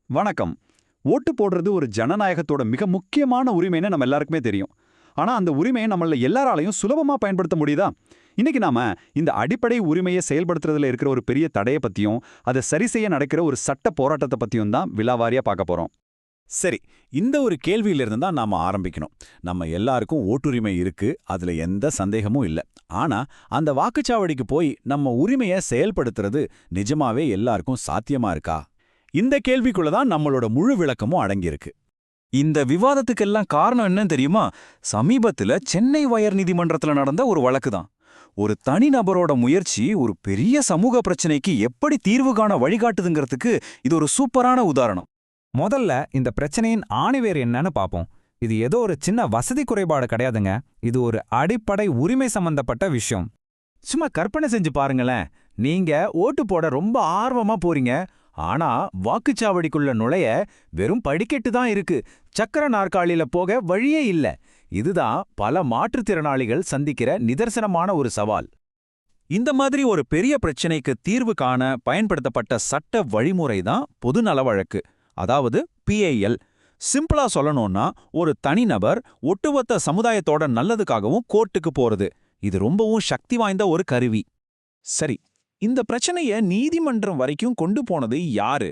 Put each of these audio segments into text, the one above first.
வணக்கம். ஓட்டு போடுறது ஒரு ஜனநாயகத்தோட மிக முக்கியமான உரிமைன்னு நம்ம எல்லாருக்குமே தெரியும். ஆனா அந்த உரிமையை நம்மள எல்லாராலையும் சுலபமா பயன்படுத்த முடியுதா? இன்னைக்கு நாம இந்த அடிப்படை உரிமையை செயல்படுத்துறதுல இருக்கிற ஒரு பெரிய தடையை பத்தியும், அதை சரி செய்ய நடக்கிற ஒரு சட்ட போராட்டத்தை பத்தியும் தான் விலாவாரியா பார்க்க போறோம். சரி, இந்த ஒரு கேள்வியிலிருந்து தான் நாம ஆரம்பிக்கணும். நம்ம எல்லாருக்கும் ஓட்டுரிமை இருக்கு, அதுல எந்த சந்தேகமும் இல்ல. ஆனா அந்த வாக்குச்சாவடிக்கு போய் நம்ம உரிமையை செயல்படுத்துறது நிஜமாவே எல்லாருக்கும் சாத்தியமா இருக்கா? இந்த கேள்விக்குள்ள தான் நம்மளோட முழு விளக்கமும் அடங்கியிருக்கு. இந்த விவாதத்துக்கெல்லாம் காரணம் என்னன்னு தெரியுமா? சமீபத்துல சென்னை உயர் நீதிமன்றத்துல நடந்த ஒரு வழக்கு தான். ஒரு தனிநபரோட முயற்சி ஒரு பெரிய சமூக பிரச்சனைக்கு எப்படி தீர்வு காண வழிகாட்டுதுங்கிறதுக்கு இது ஒரு சூப்பரான உதாரணம். முதல்ல இந்த பிரச்சனையின் ஆணிவேர் என்னன்னு பாப்போம். இது ஏதோ ஒரு சின்ன வசதி குறைபாடு கிடையாதுங்க. இது ஒரு அடிப்படை உரிமை சம்பந்தப்பட்ட விஷயம். சும்மா கற்பனை செஞ்சு பாருங்களேன். நீங்க ஓட்டு போட ரொம்ப ஆர்வமா போறீங்க. ஆனா வாக்குச்சாவடிக்குள்ள நுழைய வெறும் படிக்கட்டு தான் இருக்கு. சக்கர நாற்காலியில போக வழியே இல்ல. இதுதான் பல மாற்றுத்திறனாளிகள் சந்திக்கிற நிதர்சனமான ஒரு சவால். இந்த மாதிரி ஒரு பெரிய பிரச்சனைக்கு தீர்வு காண பயன்படுத்தப்பட்ட சட்ட வழிமுறை தான் பொதுநல வழக்கு, அதாவது PIL. சிம்பிளா சொல்லணும்னா ஒரு தனிநபர் ஒட்டுமொத்த சமுதாயத்தோட நல்லதுக்காகவும் கோர்ட்டுக்கு போறது. இது ரொம்பவும் சக்தி வாய்ந்த ஒரு கருவி. சரி, இந்த பிரச்சனைய நீதிமன்றம் வரைக்கும் கொண்டு போனது யாரு?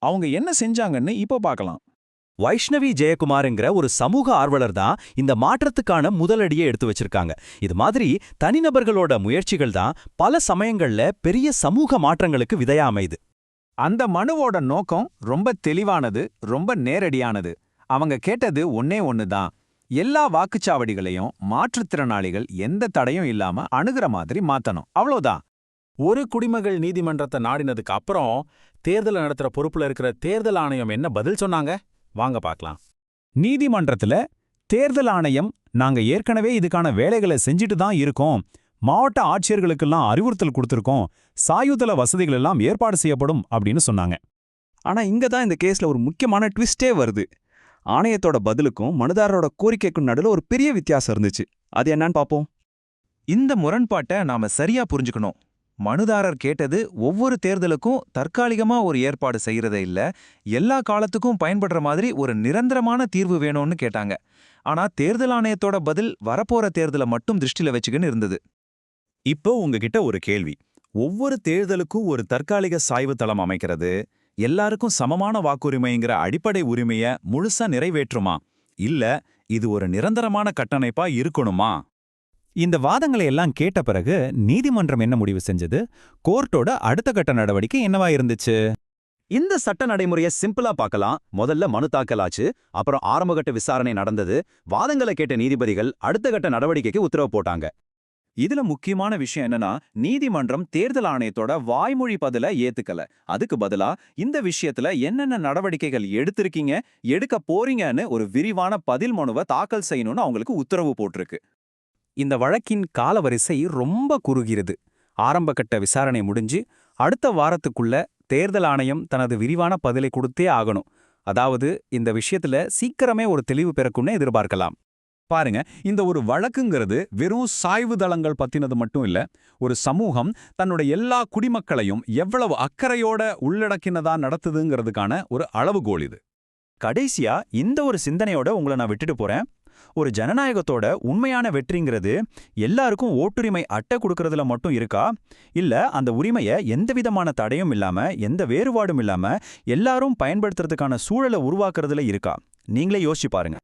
அவங்க என்ன செஞ்சாங்கன்னு இப்ப பார்க்கலாம். வைஷ்ணவி ஜெயக்குமார்ங்கிற ஒரு சமூக ஆர்வலர் தான் இந்த மாற்றத்துக்கான முதலடியை எடுத்து வச்சிருக்காங்க. இது மாதிரி தனிநபர்களோட முயற்சிகள் தான் பல சமயங்கள்ல பெரிய சமூக மாற்றங்களுக்கு விதையா அமையுது. அந்த மனுவோட நோக்கம் ரொம்ப தெளிவானது, ரொம்ப நேரடியானது. அவங்க கேட்டது ஒன்னே ஒண்ணுதான். எல்லா வாக்குச்சாவடிகளையும் மாற்றுத்திறனாளிகள் எந்த தடையும் இல்லாம அணுகிற மாதிரி மாத்தணும். அவ்வளோதான். ஒரு குடிமகள் நீதிமன்றத்தை நாடினதுக்கு அப்புறம் தேர்தல் நடத்துற பொறுப்புல இருக்கிற தேர்தல் ஆணையம் என்ன பதில் சொன்னாங்க? வாங்க பார்க்கலாம். நீதிமன்றத்துல தேர்தல் ஆணையம், நாங்க ஏற்கனவே இதுக்கான வேலைகளை செஞ்சுட்டு தான் இருக்கோம். மாவட்ட ஆட்சியர்களுக்கெல்லாம் அறிவுறுத்தல் கொடுத்திருக்கோம். சாயுதள வசதிகள் எல்லாம் ஏற்பாடு செய்யப்படும் அப்படின்னு சொன்னாங்க. ஆனா இங்க தான் இந்த கேஸ்ல ஒரு முக்கியமான ட்விஸ்டே வருது. ஆணையத்தோட பதிலுக்கும் மனுதாரரோட கோரிக்கைக்கும் நடுவில் ஒரு பெரிய வித்தியாசம் இருந்துச்சு. அது என்னன்னு பாப்போம். இந்த முரண்பாட்டை நாம சரியா புரிஞ்சுக்கணும். மனுதாரர் கேட்டது ஒவ்வொரு தேர்தலுக்கும் தற்காலிகமா ஒரு ஏற்பாடு செய்யறதே இல்ல, எல்லா காலத்துக்கும் பயன்படுற மாதிரி ஒரு நிரந்தரமான தீர்வு வேணும்னு கேட்டாங்க. ஆனா தேர்தல் ஆணையத்தோட பதில் வரப்போற தேர்தலை மட்டும் திருஷ்டில வச்சுக்கின்னு இருந்தது. இப்போ உங்ககிட்ட ஒரு கேள்வி. ஒவ்வொரு தேர்தலுக்கும் ஒரு தற்காலிக சாய்வு தளம் அமைக்கிறது எல்லாருக்கும் சமமான வாக்குரிமைங்கிற அடிப்படை உரிமைய முழுசா நிறைவேற்றுமா? இல்ல இது ஒரு நிரந்தரமான கட்டமைப்பா இருக்கணுமா? இந்த வாதங்களை எல்லாம் கேட்ட பிறகு நீதிமன்றம் என்ன முடிவு செஞ்சது? கோர்ட்டோட அடுத்த கட்ட நடவடிக்கை என்னவா இருந்துச்சு? இந்த சட்ட நடைமுறையை சிம்பிளா பார்க்கலாம். முதல்ல மனு தாக்கல் ஆச்சு, அப்புறம் ஆரம்பகட்ட விசாரணை நடந்தது. வாதங்களை கேட்ட நீதிபதிகள் அடுத்த கட்ட நடவடிக்கைக்கு உத்தரவு போட்டாங்க. இதுல முக்கியமான விஷயம் என்னன்னா, நீதிமன்றம் தேர்தல் ஆணையத்தோட வாய்மொழி பதில ஏத்துக்கல. அதுக்கு பதிலா இந்த விஷயத்துல என்னென்ன நடவடிக்கைகள் எடுத்திருக்கீங்க, எடுக்க போறீங்கன்னு ஒரு விரிவான பதில் மனுவை தாக்கல் செய்யணும்னு அவங்களுக்கு உத்தரவு போட்டிருக்கு. இந்த வழக்கின் காலவரிசை ரொம்ப குறுகிறது. ஆரம்பகட்ட விசாரணை முடிஞ்சு அடுத்த வாரத்துக்குள்ள தேர்தல் ஆணையம் தனது விரிவான பதிலை கொடுத்தே ஆகணும். அதாவது இந்த விஷயத்துல சீக்கிரமே ஒரு தெளிவு பெறக்கும்னு எதிர்பார்க்கலாம். பாருங்க, இந்த ஒரு வழக்குங்கிறது வெறும் சாய்வு தளங்கள் பத்தினது மட்டும் இல்ல. ஒரு சமூகம் தன்னோட எல்லா குடிமக்களையும் எவ்வளவு அக்கறையோட உள்ளடக்கினதா நடத்துதுங்கிறதுக்கான ஒரு அளவுகோல் இது. கடைசியா இந்த ஒரு சிந்தனையோட உங்களை நான் விட்டுட்டு போறேன். ஒரு ஜனநாயகத்தோட உண்மையான வெற்றிங்கிறது எல்லாருக்கும் ஓட்டுரிமை அட்டை கொடுக்கறதுல மட்டும் இருக்கா? இல்ல அந்த உரிமையை எந்தவிதமான தடையும் இல்லாம, எந்த வேறுபாடும் இல்லாம எல்லாரும் பயன்படுத்துறதுக்கான சூழலை உருவாக்குறதுல இருக்கா? நீங்களே யோசிச்சு பாருங்க.